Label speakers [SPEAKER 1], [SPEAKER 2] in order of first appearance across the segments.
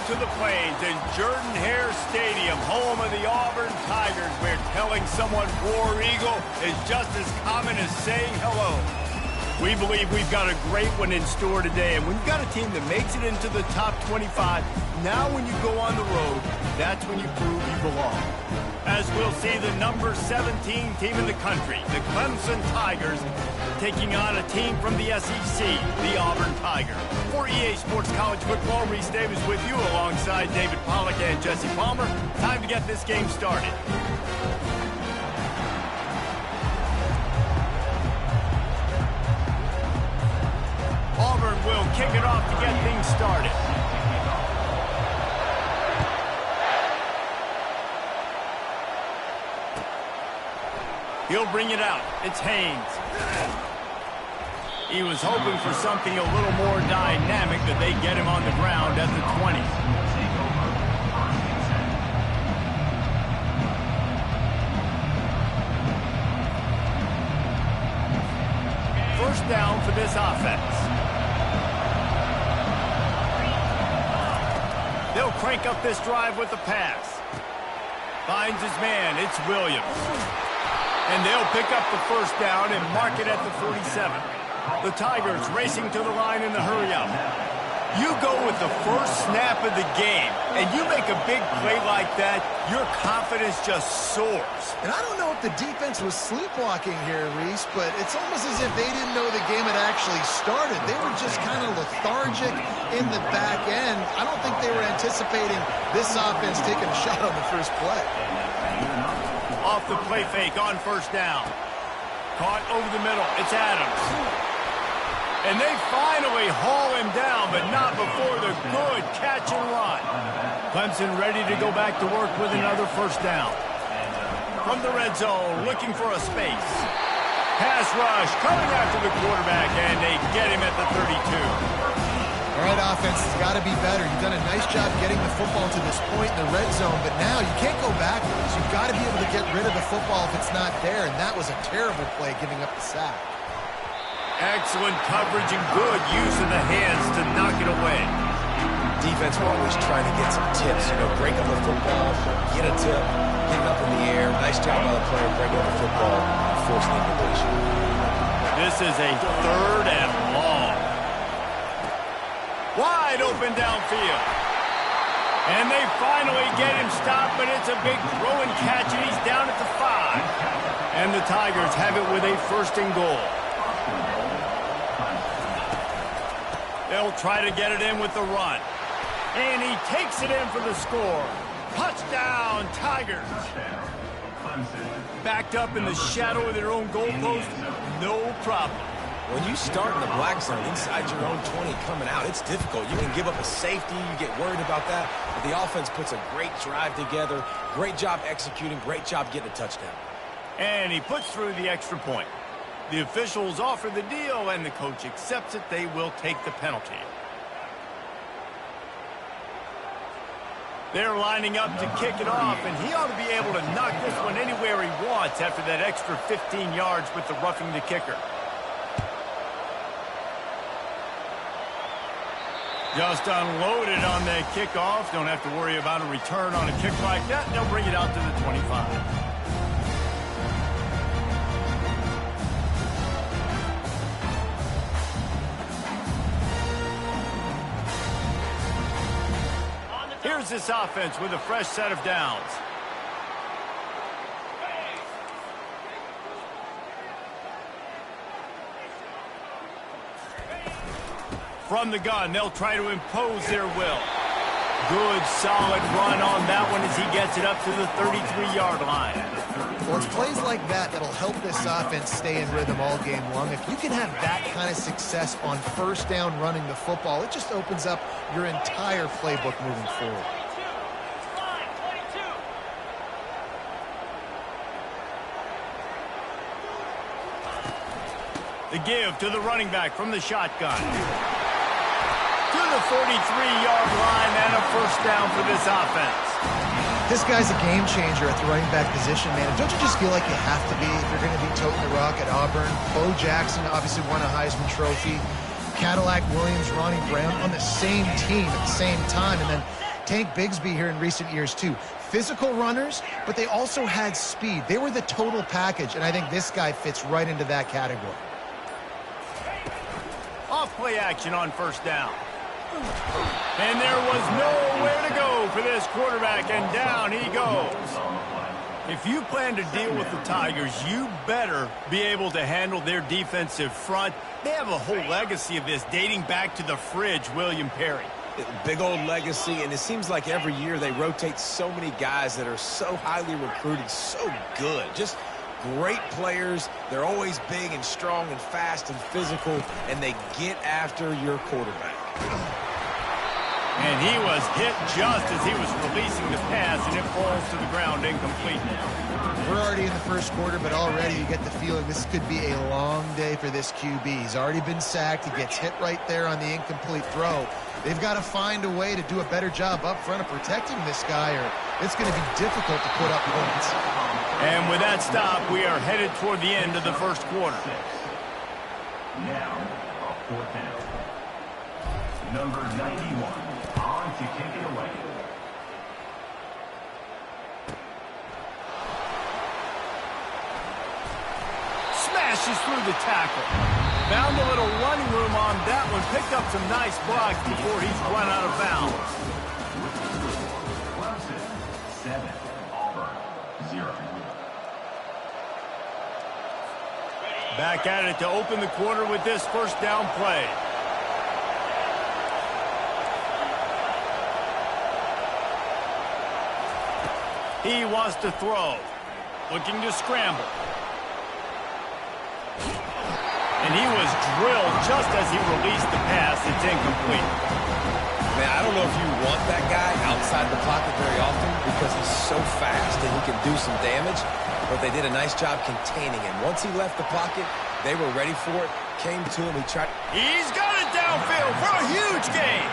[SPEAKER 1] to the Plains in Jordan-Hare Stadium, home of the Auburn Tigers, where telling someone War Eagle is just as common as saying hello. We believe we've got a great one in store today, and when you've got a team that makes it into the top 25, now when you go on the road, that's when you prove you belong. As we'll see the number 17 team in the country, the Clemson Tigers, taking on a team from the SEC, the Auburn Tigers. For EA Sports College Football, Reese Davis with you alongside David Pollack and Jesse Palmer. Time to get this game started. Auburn will kick it off to get things started. He'll bring it out. It's Haynes. He was hoping for something a little more dynamic, that they get him on the ground at the 20. First down for this offense. They'll crank up this drive with the pass. Finds his man. It's Williams. And they'll pick up the first down and mark it at the 47. The Tigers racing to the line in the hurry-up. You go with the first snap of the game, and you make a big play like that, your confidence just soars.
[SPEAKER 2] And I don't know if the defense was sleepwalking here, Reese, but it's almost as if they didn't know the game had actually started. They were just kind of lethargic in the back end. I don't think they were anticipating this offense taking a shot on the first play.
[SPEAKER 1] Off the play fake on first down. Caught over the middle. It's Adams. And they finally haul him down, but not before the good catch and run. Clemson ready to go back to work with another first down. From the red zone, looking for a space. Pass rush coming after the quarterback, and they get him at the 32.
[SPEAKER 2] All right, offense has got to be better. You've done a nice job getting the football to this point in the red zone, but now you can't go backwards. You've got to be able to get rid of the football if it's not there, and that was a terrible play, giving up the sack.
[SPEAKER 1] Excellent coverage and good use of the hands to knock it away.
[SPEAKER 3] Defense will always try to get some tips, break up the football, get a tip, get it up in the air. Nice job by the player breaking up the football, forcing the incompletion.
[SPEAKER 1] This is a third and long. Wide open downfield. And they finally get him stopped, but it's a big throw and catch, and he's down at the 5. And the Tigers have it with a first and goal. They'll try to get it in with the run. And he takes it in for the score. Touchdown, Tigers. Backed up in the shadow of their own goalpost, no problem.
[SPEAKER 3] When you start in the black zone inside your own 20 coming out, it's difficult. You can give up a safety. You get worried about that. But the offense puts a great drive together. Great job executing. Great job getting a touchdown.
[SPEAKER 1] And he puts through the extra point. The officials offer the deal, and the coach accepts it. They will take the penalty. They're lining up to kick it off, and he ought to be able to knock this one anywhere he wants after that extra 15 yards with the roughing the kicker. Just unloaded on that kickoff. Don't have to worry about a return on a kick like that. They'll bring it out to the 25. Here's this offense with a fresh set of downs. From the gun, they'll try to impose their will. Good, solid run on that one as he gets it up to the 33-yard line.
[SPEAKER 2] Well, it's plays like that that'll help this offense stay in rhythm all game long. If you can have that kind of success on first down running the football, it just opens up your entire playbook moving forward.
[SPEAKER 1] The give to the running back from the shotgun. To the 43-yard line and a first down for this offense.
[SPEAKER 2] This guy's a game changer at the running back position, man. Don't you just feel like you have to be if you're going to be toting the rock at Auburn? Bo Jackson obviously won a Heisman Trophy. Cadillac Williams, Ronnie Brown on the same team at the same time. And then Tank Bigsby here in recent years too. Physical runners, but they also had speed. They were the total package, and I think this guy fits right into that category.
[SPEAKER 1] Off-play action on first down. And there was nowhere to go for this quarterback, and down he goes. If you plan to deal with the Tigers, you better be able to handle their defensive front. They have a whole legacy of this dating back to the fridge, William Perry.
[SPEAKER 3] Big old legacy, and it seems like every year they rotate so many guys that are so highly recruited, so good. Just great players. They're always big and strong and fast and physical, and they get after your quarterback.
[SPEAKER 1] And he was hit just as he was releasing the pass, and it falls to the ground incomplete.
[SPEAKER 2] We're already in the first quarter, but already you get the feeling this could be a long day for this QB. He's already been sacked. He gets hit right there on the incomplete throw. They've got to find a way to do a better job up front of protecting this guy, or it's going to be difficult to put up points.
[SPEAKER 1] And with that stop, we are headed toward the end of the first quarter.
[SPEAKER 4] Now, a fourth down. Number 91. On to kick it away.
[SPEAKER 1] Smashes through the tackle. Found a little running room on that one. Picked up some nice blocks before he's run out of bounds.
[SPEAKER 4] Clemson, 7. Auburn, 0.
[SPEAKER 1] Back at it to open the quarter with this first down play. He wants to throw. Looking to scramble. And he was drilled just as he released the pass. It's incomplete.
[SPEAKER 3] Man, I don't know if you want that guy outside the pocket very often because he's so fast and he can do some damage, but they did a nice job containing him. Once he left the pocket, they were ready for it, came to him, he tried.
[SPEAKER 1] He's got it downfield for a huge gain.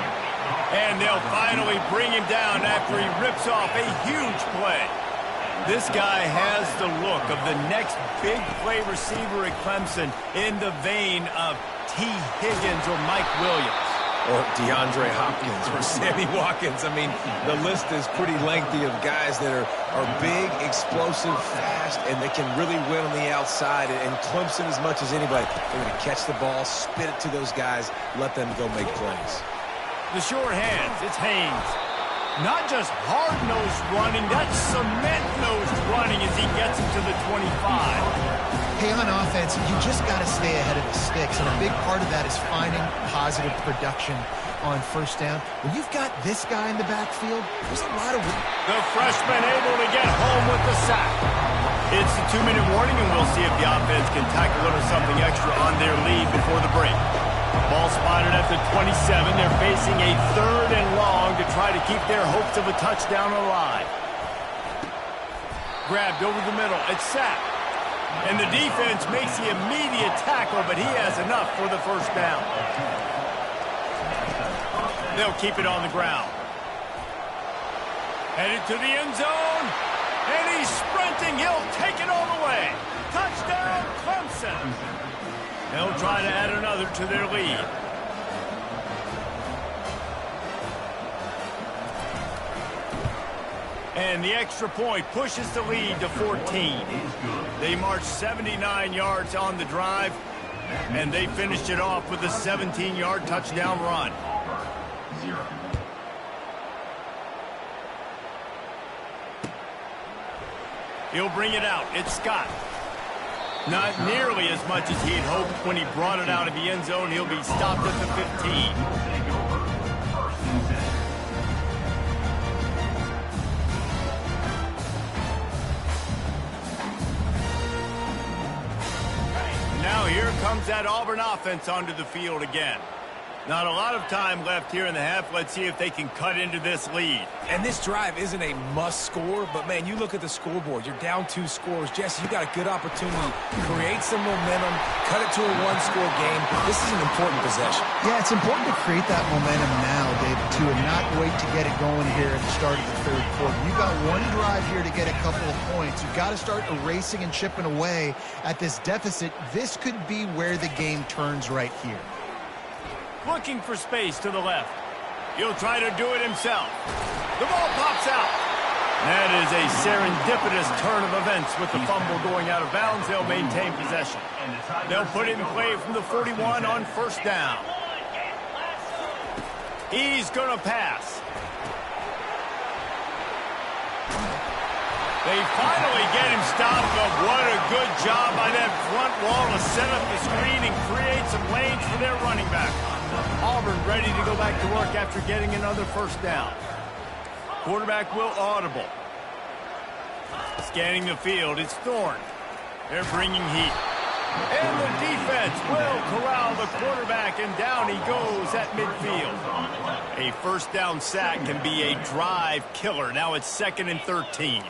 [SPEAKER 1] And they'll finally bring him down after he rips off a huge play. This guy has the look of the next big play receiver at Clemson in the vein of T. Higgins or Mike Williams.
[SPEAKER 3] Or DeAndre Hopkins or Sammy Watkins. I mean, the list is pretty lengthy of guys that are big, explosive, fast, and they can really win on the outside. And Clemson, as much as anybody, they're going to catch the ball, spit it to those guys, let them go make plays.
[SPEAKER 1] The short hands, it's Haynes. Not just hard-nosed running, that's cement-nosed running as he gets him to the 25.
[SPEAKER 2] Hey, on offense, you just got to stay ahead of the sticks, and a big part of that is finding positive production on first down. When you've got this guy in the backfield, there's a lot of...
[SPEAKER 1] The freshman able to get home with the sack. It's the 2-minute warning, and we'll see if the offense can tack a little something extra on their lead before the break. Ball spotted at the 27. They're facing a 3rd and long to try to keep their hopes of a touchdown alive. Grabbed over the middle. It's sacked. And the defense makes the immediate tackle, but he has enough for the first down. They'll keep it on the ground. Headed to the end zone. And he's sprinting. He'll take it all the way. Touchdown, Clemson. They'll try to add another to their lead. And the extra point pushes the lead to 14. They marched 79 yards on the drive, and they finished it off with a 17-yard touchdown run. He'll bring it out. It's Scott. Not nearly as much as he'd hoped when he brought it out of the end zone. He'll be stopped at the 15. Now here comes that Auburn offense onto the field again. Not a lot of time left here in the half. Let's see if they can cut into this lead.
[SPEAKER 3] And this drive isn't a must score, but man, you look at the scoreboard. You're down 2 scores. Jesse, you got a good opportunity to create some momentum, cut it to a 1-score game. This is an important possession.
[SPEAKER 2] Yeah, it's important to create that momentum now, David, too, and not wait to get it going here at the start of the 3rd quarter. You've got one drive here to get a couple of points. You've got to start erasing and chipping away at this deficit. This could be where the game turns right here.
[SPEAKER 1] Looking for space to the left. He'll try to do it himself. The ball pops out. That is a serendipitous turn of events with the fumble going out of bounds. They'll maintain possession. They'll put it in play from the 41 on first down. He's going to pass. They finally get him stopped, but what a good job by that front wall to set up the screen and create some lanes for their running back. Auburn ready to go back to work after getting another first down. Quarterback will audible. Scanning the field, it's Thorne. They're bringing heat. And the defense will corral the quarterback, and down he goes at midfield. A first down sack can be a drive killer. Now it's 2nd and 13.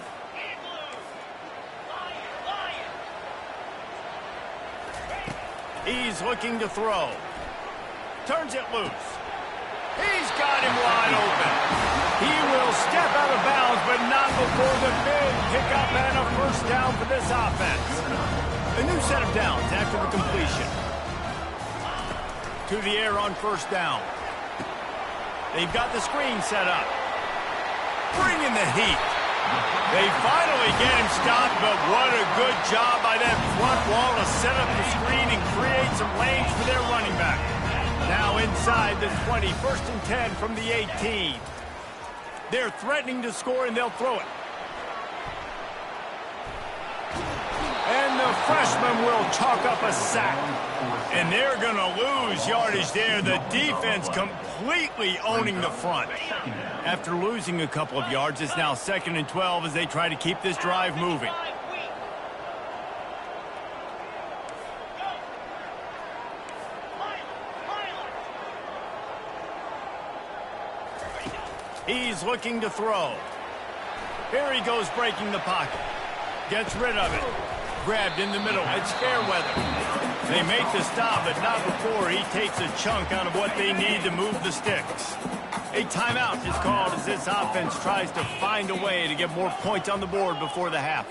[SPEAKER 1] He's looking to throw. Turns it loose. He's got him wide open. He will step out of bounds, but not before the big pickup and a first down for this offense. A new set of downs after the completion. To the air on first down. They've got the screen set up. Bringing the heat. They finally get him stopped, but what a good job by that front wall to set up the screen and create some lanes for their running back. Now inside the 20, 1st and 10 from the 18. They're threatening to score, and they'll throw it. And the freshman will chalk up a sack. And they're going to lose yardage there. The defense completely owning the front. After losing a couple of yards, it's now 2nd and 12 as they try to keep this drive moving. He's looking to throw. Here he goes breaking the pocket. Gets rid of it. Grabbed in the middle. It's Fairweather. They make the stop, but not before he takes a chunk out of what they need to move the sticks. A timeout is called as this offense tries to find a way to get more points on the board before the half.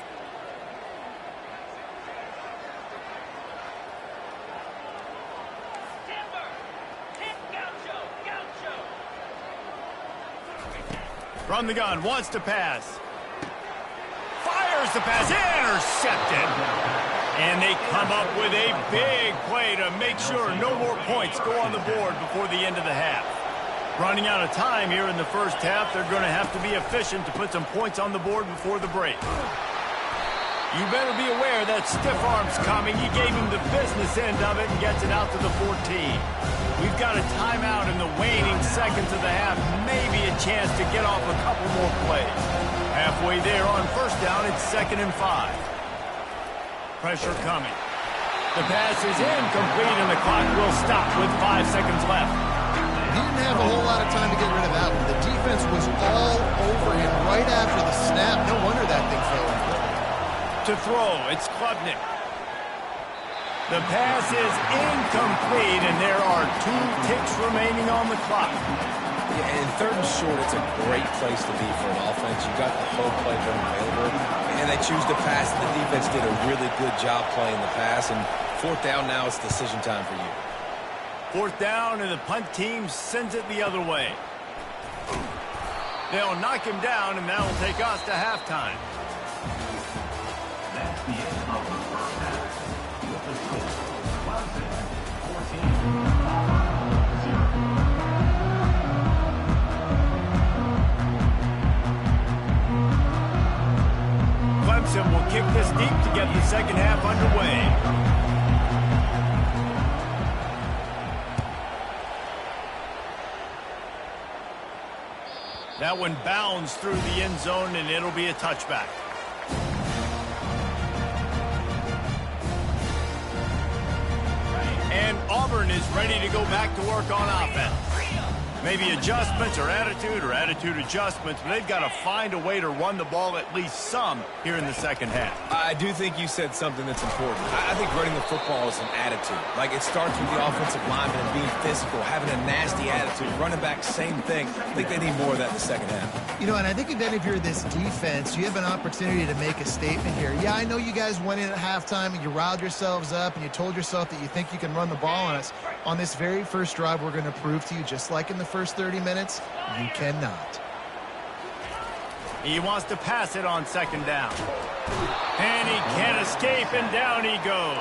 [SPEAKER 1] From the gun, wants to pass. Fires the pass, intercepted. And they come up with a big play to make sure no more points go on the board before the end of the half. Running out of time here in the first half, they're going to have to be efficient to put some points on the board before the break. You better be aware that stiff arm's coming. He gave him the business end of it and gets it out to the 14. We've got a timeout in the waning seconds of the half. Maybe a chance to get off a couple more plays. Halfway there on first down, it's 2nd and 5. Pressure coming. The pass is incomplete, and the clock will stop with 5 seconds left.
[SPEAKER 2] He didn't have a whole lot of time to get rid of that one. The defense was all over him right after the snap. No wonder that thing fell in.
[SPEAKER 1] To throw, it's Klubnik. The pass is incomplete, and there are 2 ticks remaining on the clock.
[SPEAKER 3] Yeah, and 3rd and short, it's a great place to be for an offense. You got the whole play available, and they choose to pass. The defense did a really good job playing the pass, and 4th down now, it's decision time for you.
[SPEAKER 1] 4th down, and the punt team sends it the other way. They'll knock him down, and that'll take us to halftime.
[SPEAKER 4] That's the end of the first half. With the score, Clemson 14,
[SPEAKER 1] Clemson will kick this deep to get the second half underway. That one bounds through the end zone, and it'll be a touchback. And Auburn is ready to go back to work on offense. Maybe adjustments or attitude adjustments, but they've got to find a way to run the ball at least some here in the second half.
[SPEAKER 3] I do think you said something that's important. I think running the football is an attitude. Like, it starts with the offensive lineman and being physical, having a nasty attitude. Running back, same thing. I think they need more of that in the second half.
[SPEAKER 2] You know, and I think then if you're this defense, you have an opportunity to make a statement here. Yeah, I know you guys went in at halftime and you riled yourselves up and you told yourself that you think you can run the ball on us. On this very first drive, we're going to prove to you, just like in the first 30 minutes, you cannot.
[SPEAKER 1] He wants to pass it on second down. And he can't escape, and down he goes.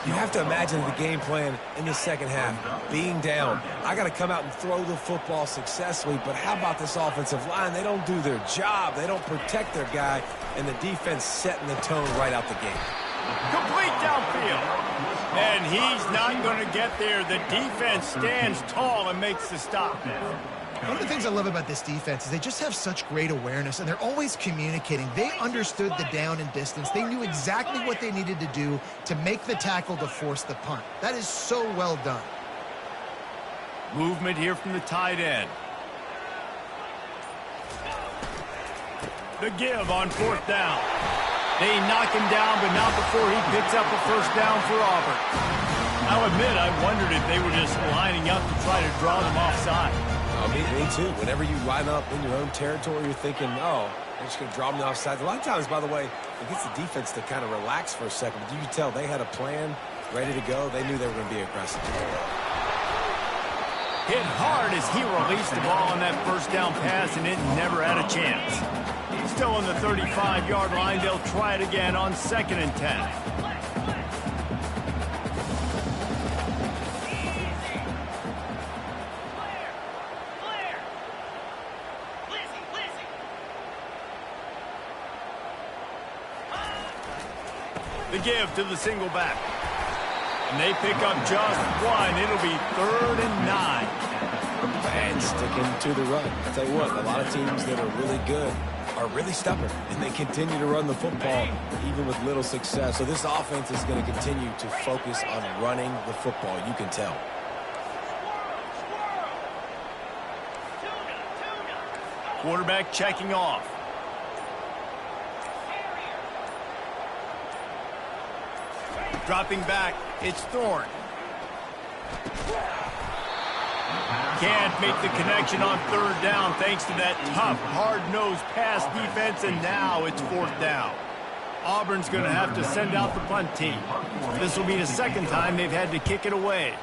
[SPEAKER 3] You have to imagine the game plan in the second half. Being down, I got to come out and throw the football successfully, but how about this offensive line? They don't do their job. They don't protect their guy, and the defense setting the tone right out the gate.
[SPEAKER 1] Complete downfield. And he's not going to get there. The defense stands tall and makes the stop.
[SPEAKER 2] One of the things I love about this defense is they just have such great awareness, and they're always communicating. They understood the down and distance. They knew exactly what they needed to do to make the tackle to force the punt. That is so well done.
[SPEAKER 1] Movement here from the tight end. The give on fourth down. They knock him down, but not before he picks up a first down for Auburn. I'll admit, I wondered if they were just lining up to try to draw them offside.
[SPEAKER 3] Me too. Whenever you line up in your own territory, you're thinking, oh, they're just going to draw them offside. A lot of times, by the way, it gets the defense to kind of relax for a second. But you can tell they had a plan ready to go. They knew they were going to be aggressive.
[SPEAKER 1] Hit hard as he released the ball on that first down pass, and it never had a chance. Still on the 35-yard line. They'll try it again on 2nd and 10. The give to the single back. And they pick up just one. It'll be 3rd and 9.
[SPEAKER 3] And sticking to the run. I'll tell you what, a lot of teams that are really good are really stubborn, and they continue to run the football even with little success. So this offense is going to continue to focus on running the football. You can tell.
[SPEAKER 1] Quarterback checking off. Dropping back, it's Thorne. Can't make the connection on 3rd down thanks to that tough, hard-nosed pass defense, and now it's 4th down. Auburn's going to have to send out the punt team. This will be the 2nd time they've had to kick it away.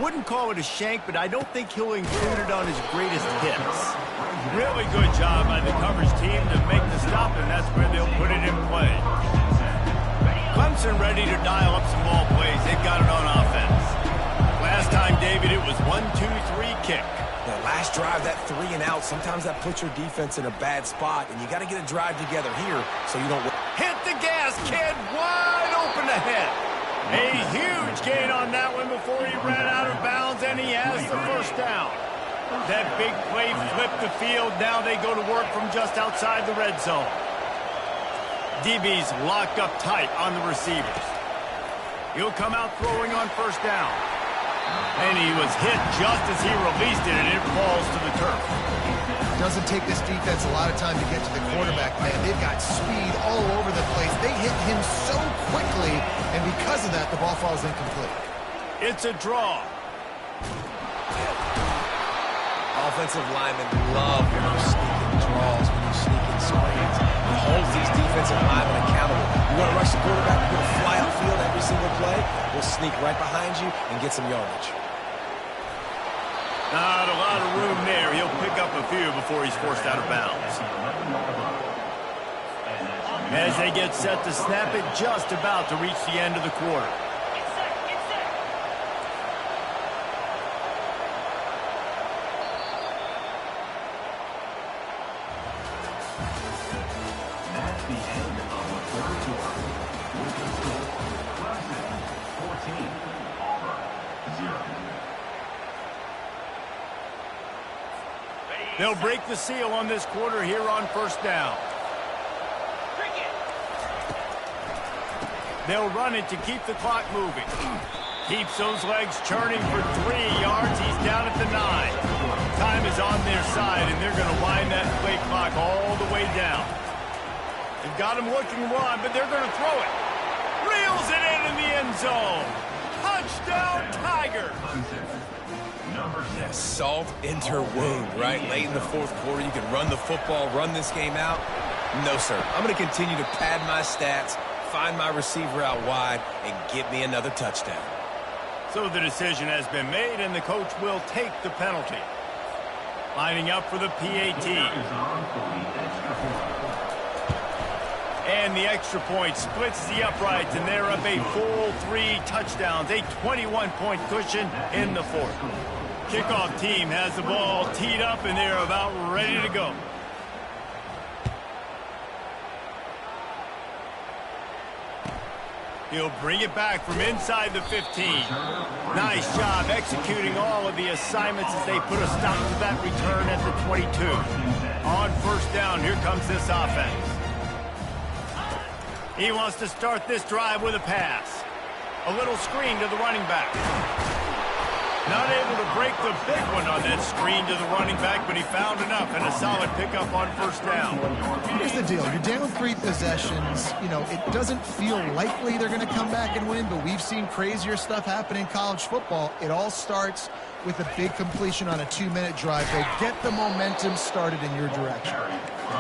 [SPEAKER 1] Wouldn't call it a shank, but I don't think he'll include it on his greatest hits. Really good job by the coverage team to make the stop, and that's where they'll put it in play. Clemson ready to dial up some ball plays. They've got it on offense. Last time, David, it was 1-2-3 kick.
[SPEAKER 3] The last drive, that 3 and out, sometimes that puts your defense in a bad spot, and you got to get a drive together here so you don't...
[SPEAKER 1] Hit the gas, kid. Wide open ahead. A huge gain on that one before he ran out of bounds, and he has the first down. That big play flipped the field. Now they go to work from just outside the red zone. DB's locked up tight on the receivers. He'll come out throwing on first down. And he was hit just as he released it, and it falls to the turf.
[SPEAKER 2] Doesn't take this defense a lot of time to get to the quarterback, man. They've got speed all over the place. They hit him so quickly, and because of that, the ball falls incomplete.
[SPEAKER 1] It's a draw.
[SPEAKER 3] Offensive linemen love when you sneak in draws, when you sneak in screens. It holds these defensive linemen accountable. You want to rush the quarterback, you're going to fly outfield every single play. We'll sneak right behind you and get some yardage.
[SPEAKER 1] Not a lot of room there. He'll pick up a few before he's forced out of bounds. As they get set to snap it, just about to reach the end of the quarter. They'll break the seal on this quarter here on first down. They'll run it to keep the clock moving. Keeps those legs churning for 3 yards. He's down at the 9. Time is on their side, and they're going to wind that play clock all the way down. They've got him looking run, but they're going to throw it. Reels it in the end zone. Touchdown, Tigers.
[SPEAKER 3] Salt into wound, right? Late in the 4th quarter, you can run the football, run this game out. No, sir. I'm going to continue to pad my stats, find my receiver out wide, and get me another touchdown.
[SPEAKER 1] So the decision has been made, and the coach will take the penalty. Lining up for the PAT. And the extra point splits the uprights, and they're up a full 3 touchdowns, a 21-point cushion in the fourth. Kickoff team has the ball teed up, and they're about ready to go. He'll bring it back from inside the 15. Nice job executing all of the assignments as they put a stop to that return at the 22. On first down, here comes this offense. He wants to start this drive with a pass. A little screen to the running back. Not able to break the big one on that screen to the running back, but he found enough and a solid pickup on first down.
[SPEAKER 2] Here's the deal. You're down with 3 possessions. You know, it doesn't feel likely they're going to come back and win, but we've seen crazier stuff happen in college football. It all starts with a big completion on a 2-minute drive. They get the momentum started in your direction.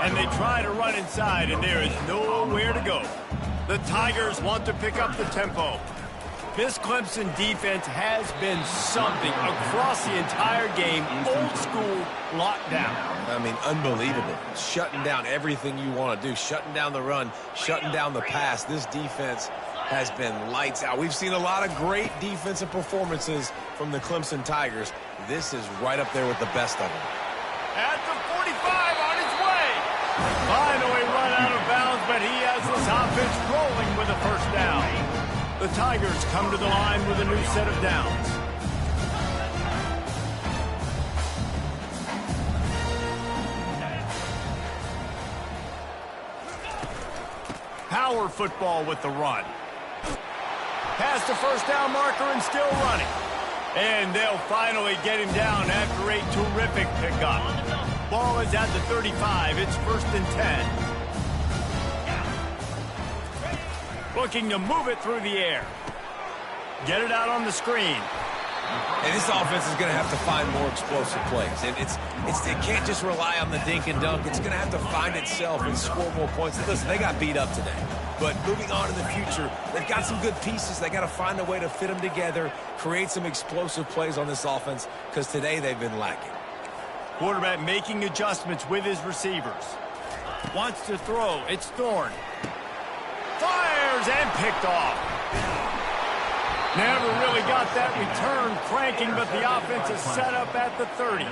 [SPEAKER 1] And they try to run inside, and there is nowhere to go. The Tigers want to pick up the tempo. This Clemson defense has been something across the entire game. Old school lockdown.
[SPEAKER 3] I mean, unbelievable. Shutting down everything you want to do. Shutting down the run. Shutting down the pass. This defense has been lights out. We've seen a lot of great defensive performances from the Clemson Tigers. This is right up there with the best of them.
[SPEAKER 1] At the 45 on his way. Finally run out of bounds, but he has this offense rolling with a first down. The Tigers come to the line with a new set of downs. Power football with the run. Past the first down marker and still running. And they'll finally get him down after a terrific pickup. Ball is at the 35. It's 1st and 10. Looking to move it through the air. Get it out on the screen.
[SPEAKER 3] And this offense is going to have to find more explosive plays. It can't just rely on the dink and dunk. It's going to have to find itself and score more points. Listen, they got beat up today. But moving on in the future, they've got some good pieces. They got to find a way to fit them together, create some explosive plays on this offense, because today they've been lacking.
[SPEAKER 1] Quarterback making adjustments with his receivers. Wants to throw. It's Thorne. Fires and picked off. Never really got that return cranking, but the offense is set up at the 30.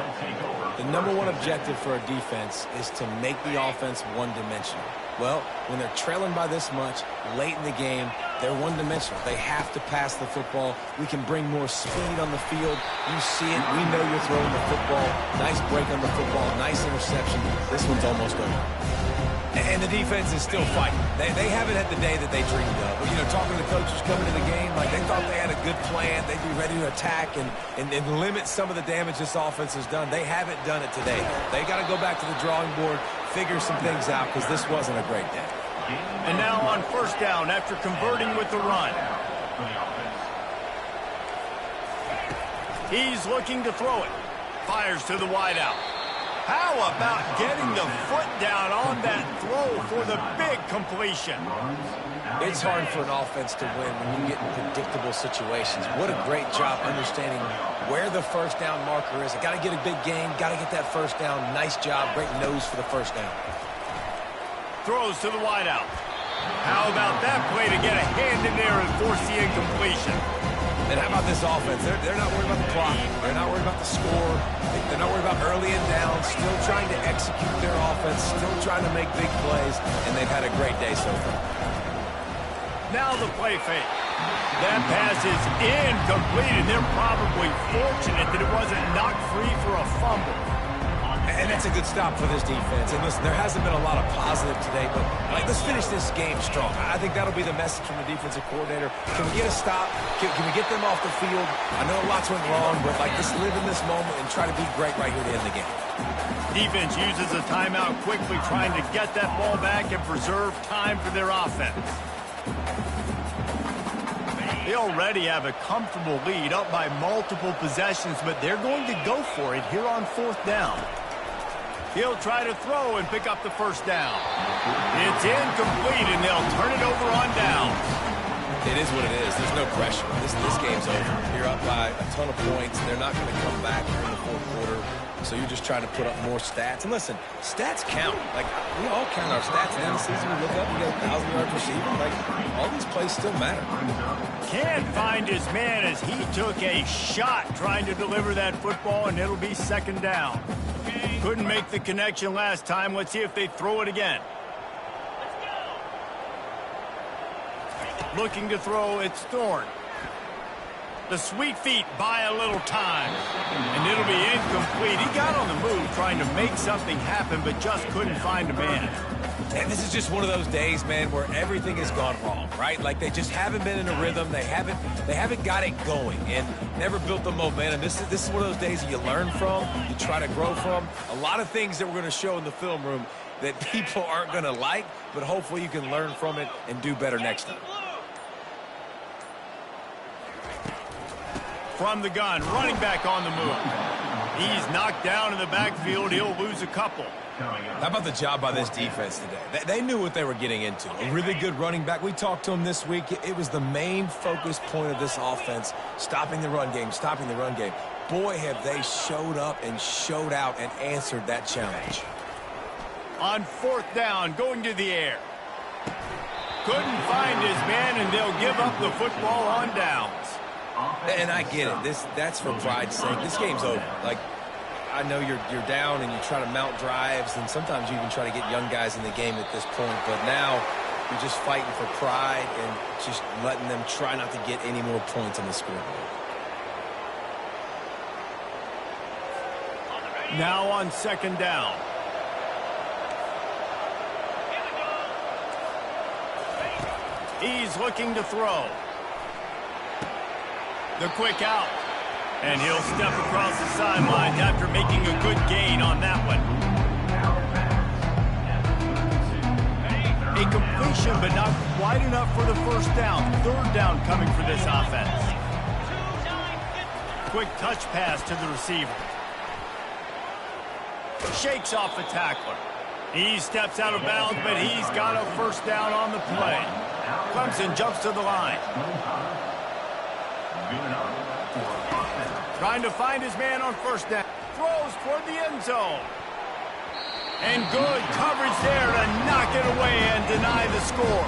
[SPEAKER 3] The number one objective for a defense is to make the offense one-dimensional. Well, when they're trailing by this much, late in the game, they're one-dimensional. They have to pass the football. We can bring more speed on the field. You see it. We know you're throwing the football. Nice break on the football. Nice interception. This one's almost over. And the defense is still fighting. They haven't had the day that they dreamed of. But, you know, talking to the coaches coming to the game, like they thought they had a good plan. They'd be ready to attack and limit some of the damage this offense has done. They haven't done it today. They got to go back to the drawing board, figure some things out, because this wasn't a great day.
[SPEAKER 1] And now on first down after converting with the run. He's looking to throw it. Fires to the wideout. How about getting the foot down on that throw for the big completion?
[SPEAKER 3] It's hard for an offense to win when you get in predictable situations. What a great job understanding where the first down marker is. Got to get a big gain, got to get that first down. Nice job, great nose for the first down.
[SPEAKER 1] Throws to the wideout. How about that play to get a hand in there and force the incompletion?
[SPEAKER 3] And how about this offense? They're not worried about the clock. They're not worried about the score. They're not worried about early and down. Still trying to execute their offense. Still trying to make big plays. And they've had a great day so far.
[SPEAKER 1] Now the play fake. That pass is incomplete, and they're probably fortunate that it wasn't knocked free for a fumble.
[SPEAKER 3] And that's a good stop for this defense. And listen, there hasn't been a lot of positive today, but let's finish this game strong. I think that'll be the message from the defensive coordinator. Can we get a stop? Can we get them off the field? I know lots went wrong, but just live in this moment and try to be great right here to end the game.
[SPEAKER 1] Defense uses a timeout quickly, trying to get that ball back and preserve time for their offense. They already have a comfortable lead, up by multiple possessions, but they're going to go for it here on fourth down. He'll try to throw and pick up the first down. It's incomplete, and they'll turn it over on down.
[SPEAKER 3] It is what it is. There's no pressure. This game's over. You're up by a ton of points. They're not going to come back here in the fourth quarter. So you're just trying to put up more stats. And listen, stats count. Like, we all count our stats. At the end of the season, we look up, you get 1,000 yards receiving. Like, all these plays still matter.
[SPEAKER 1] Can't find his man as he took a shot trying to deliver that football, and it'll be second down. Couldn't make the connection last time. Let's see if they throw it again. Looking to throw, it's Thorne. The sweet feet buy a little time, and it'll be incomplete. He got on the move trying to make something happen, but just couldn't find a man.
[SPEAKER 3] And this is just one of those days, man, where everything has gone wrong, right? Like, they just haven't been in a rhythm. They haven't got it going and never built the momentum. This is one of those days that you learn from, you try to grow from. A lot of things that we're going to show in the film room that people aren't going to like, but hopefully you can learn from it and do better next time.
[SPEAKER 1] From the gun, running back on the move. He's knocked down in the backfield. He'll lose a couple.
[SPEAKER 3] How about the job by this defense today? They knew what they were getting into. A really good running back. We talked to him this week. It was the main focus point of this offense, stopping the run game, stopping the run game. Boy, have they showed up and showed out and answered that challenge.
[SPEAKER 1] On fourth down, going to the air. Couldn't find his man, and they'll give up the football on downs.
[SPEAKER 3] And I get it. That's for pride's sake. This game's over. Like, I know you're down and you try to mount drives, and sometimes you even try to get young guys in the game at this point. But now you're just fighting for pride and just letting them try not to get any more points on the scoreboard.
[SPEAKER 1] Now on second down. He's looking to throw. The quick out. And he'll step across the sidelines after making a good gain on that one. A completion, but not quite enough for the first down. Third down coming for this offense. Quick touch pass to the receiver. Shakes off the tackler. He steps out of bounds, but he's got a first down on the play. Clemson jumps to the line. Trying to find his man on first down. Throws toward the end zone. And good coverage there to knock it away and deny the score.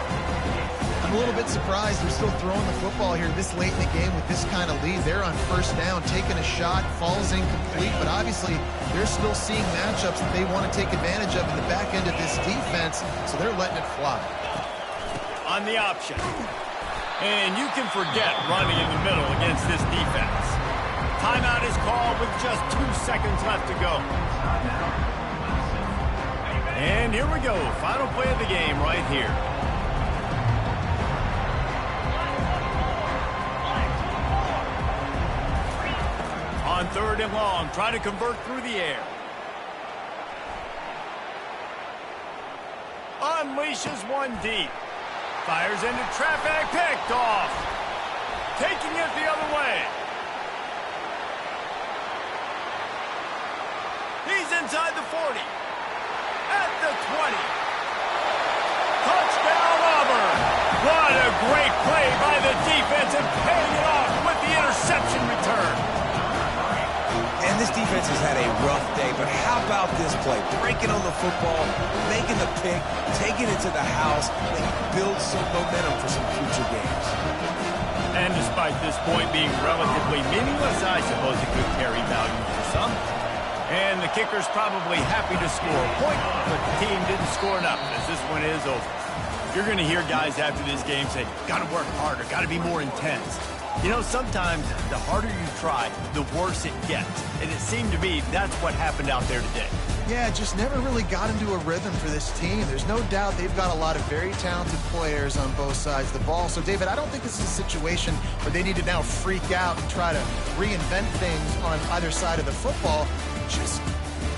[SPEAKER 2] I'm a little bit surprised they're still throwing the football here this late in the game with this kind of lead. They're on first down, taking a shot, falls incomplete, but obviously they're still seeing matchups that they want to take advantage of in the back end of this defense, so they're letting it fly.
[SPEAKER 1] On the option. And you can forget running in the middle against this defense. Timeout is called with just 2 seconds left to go. And here we go. Final play of the game right here. On third and long, trying to convert through the air. Unleashes one deep. Fires into traffic, picked off. Taking it the other way. He's inside the 40. At the 20. Touchdown, Auburn. What a great play by the defense and paying it off with the interception return.
[SPEAKER 3] And this defense has had a rough day, but how about this play? Breaking on the football, making the pick, taking it to the house, and build some momentum for some future games.
[SPEAKER 1] And despite this point being relatively meaningless, I suppose it could carry value for some. And the kicker's probably happy to score a point, but the team didn't score enough as this one is over. You're going to hear guys after this game say, got to work harder, got to be more intense. You know, sometimes the harder you try, the worse it gets. And it seemed to me that's what happened out there today.
[SPEAKER 2] Yeah, just never really got into a rhythm for this team. There's no doubt they've got a lot of very talented players on both sides of the ball. So, David, I don't think this is a situation where they need to now freak out and try to reinvent things on either side of the football. Just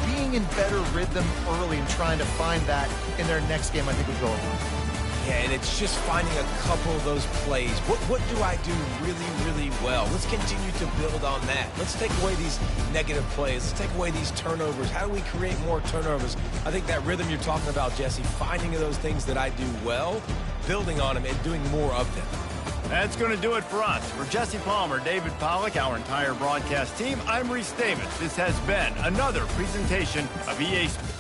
[SPEAKER 2] being in better rhythm early and trying to find that in their next game, I think would go a long way.
[SPEAKER 3] Yeah, and it's just finding a couple of those plays. What do I do really, really well? Let's continue to build on that. Let's take away these negative plays. Let's take away these turnovers. How do we create more turnovers? I think that rhythm you're talking about, Jesse, finding those things that I do well, building on them, and doing more of them.
[SPEAKER 1] That's going to do it for us. For Jesse Palmer, David Pollack, our entire broadcast team, I'm Reese Davis. This has been another presentation of EA Sports.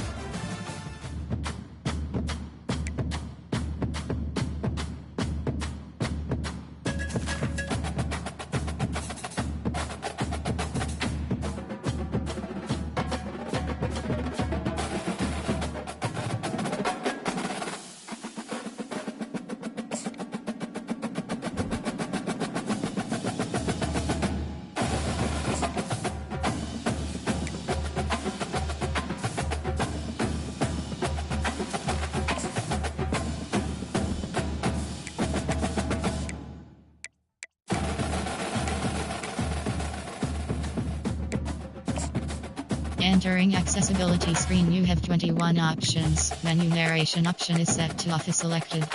[SPEAKER 5] Entering accessibility screen, you have 21 options. Menu narration option is set to off is selected.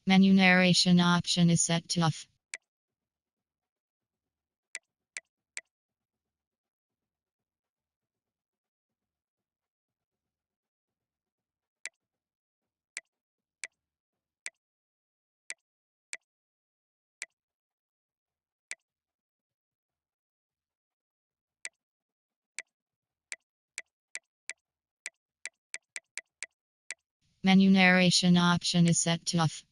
[SPEAKER 5] Menu narration option is set to off. Menu narration option is set to off.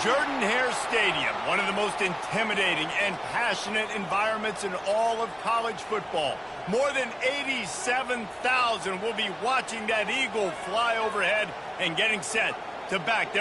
[SPEAKER 1] Jordan-Hare Stadium, one of the most intimidating and passionate environments in all of college football. More than 87,000 will be watching that eagle fly overhead and getting set to back their